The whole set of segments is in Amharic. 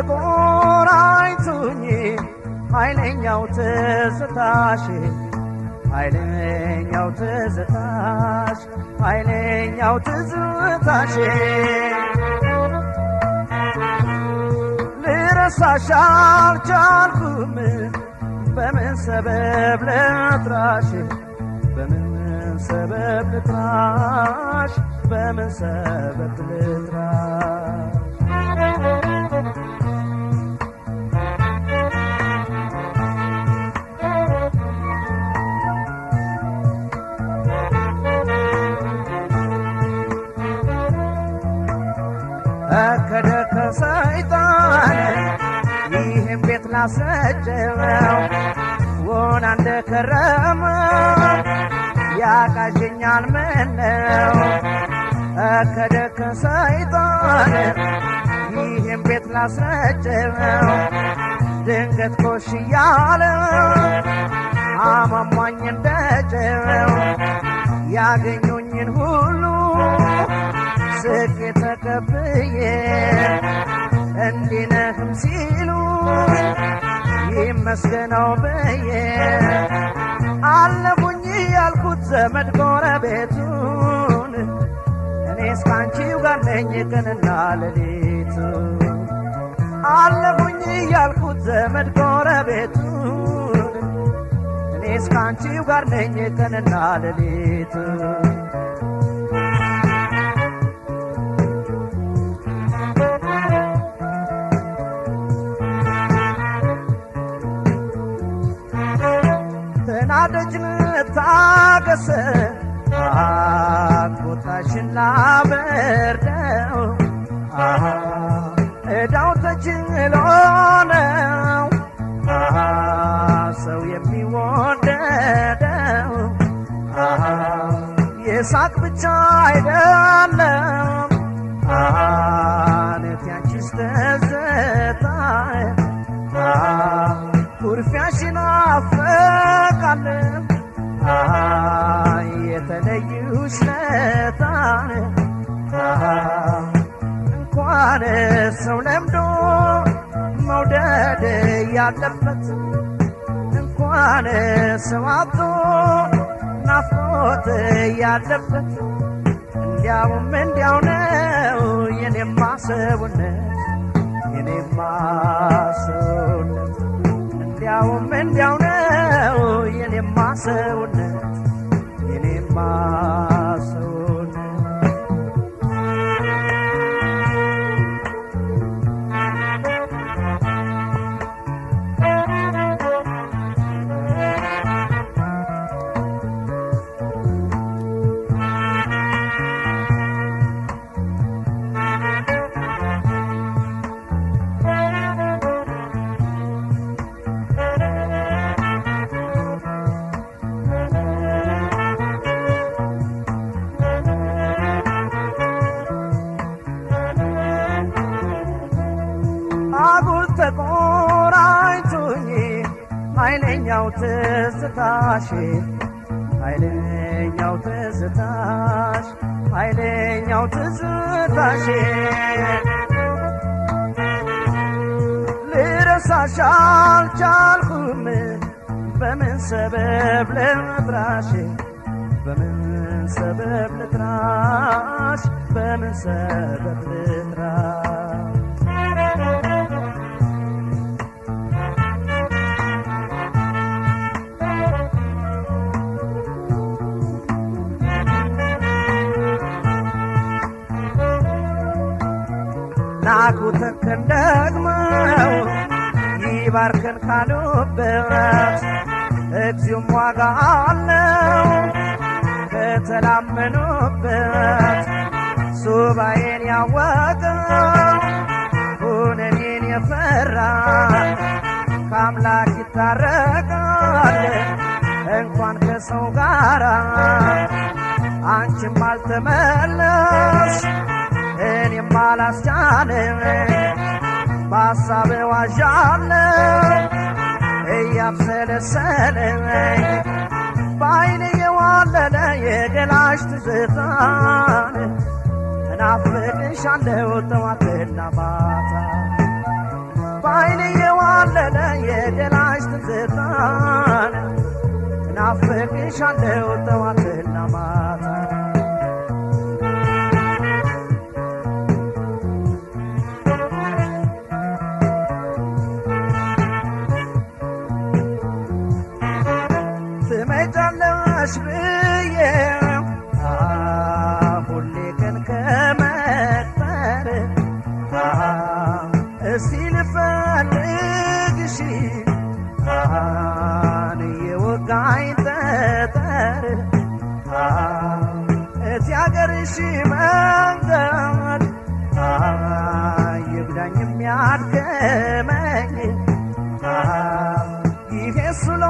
ተቆራኝቶኝ ኃይለኛው ትዝታሽ ኃይለኛው ትዝታሽ ኃይለኛው ትዝታሽ ልረሳሽ አልቻልኩም በምን ሰበብ ልጥራሽ በምን ሰበብ ልጥራሽ በምን ሰበብ ልጥራሽ ከደከ ሰይጣን ይህም ቤት ላሰጨው ወና እንደከረመ ያቃዠኛል ምነው ከደከ ሰይጣን ይህም ቤት ላሰጨው ድንገት ኮሽ እያለ አማሟኝ እንደጨው ያገኙኝን ሁሉ ስቄ ተቀብዬ እንዲነህም ሲሉ ይመስገነው ብዬ አለፉኝ ያልኩት ዘመድ ጎረቤቱን እኔስ ካንቺው ጋር ነኝ ቀንና ሌሊቱ አለፉኝ ያልኩት ዘመድ ጎረቤቱን እኔስ ካንቺው ጋር ነኝ ቀንና ሌሊቱ ናደጅን ታገሰ ቁጣሽና በርደው እዳው ተችሎ ነው ሰው የሚወደደው የሳቅ ብቻ አይደለም ነቲያንቺስ ተዘታ ኩርፊያሽን አፈቃለሁ የተለዩሽ ለታን እንኳን ሰው ለምዶ መውደድ ያለበት እንኳን ሰው አጥቶ ናፍቆት ያለበት እንዲያውም እንዲያው ነው የኔማ ሰውነት የኔማ ሰውነት እንዲያውም እንዲያው ነው የኔማ ሰውነት የኔማ ሰውነት አጉል ተቆራኝቶኝ ኃይለኛው ትዝታሽ ኃይለኛው ትዝታሽ ኃይለኛው ትዝታሽ ልረሳሽ አልቻልኩም በምን ሰበብ ልጥራሽ በምን ሰበብ ልጥራሽ በምን ሰበብ ልጥራሽ ናቁተከን ደግመው ይባርከን ካሉበት እግዚኦም ዋጋ አለው ከተላመኑበት ሱባኤን ያወቀው ሁነኔን የፈራ ከአምላክ ይታረቃል እንኳን ከሰው ጋራ አንቺም አልተመለስ እኔም አላስቻለኝ በሐሳብ ዋዣለሁ እያብሰለሰለኝ በዓይኔ የዋለለ የገላሽ ትዝታን እናፍቅሻለሁ ጠዋትና ማታ በዓይኔ የዋለለ የገላሽ ትዝታን እናፍቅሻለሁ ጠዋትና ማታ ትመጫለሽ ብዬ ሁሌ ቀን ከመቅጠር እስቲ ልፈልግሽ የወጋኝ ጠጠር እቲ አገርሽ መንገድ ይጉዳኝ የሚያድከመኝ ይሄ ስሎ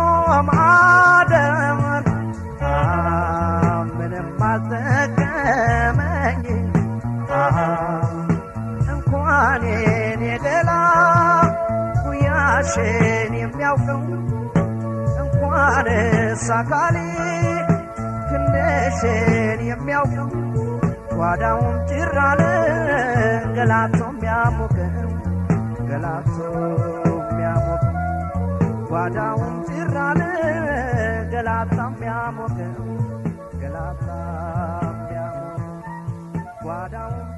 ማደር ምንም አልጠቀመኝ እንኳን የኔ ገላ ጉያሽን የሚያውቀው እንኳንስ አካሌ ክንድሽን የሚያውቀው ጓዳውን ጭር አለ ገላቶ የሚያሞቀው ገላቶ የሚያሞቀው ጓዳውን ጭር አለ ገላታ የሚያሞቀው ገላታ የሚያሞቀው ጓዳውን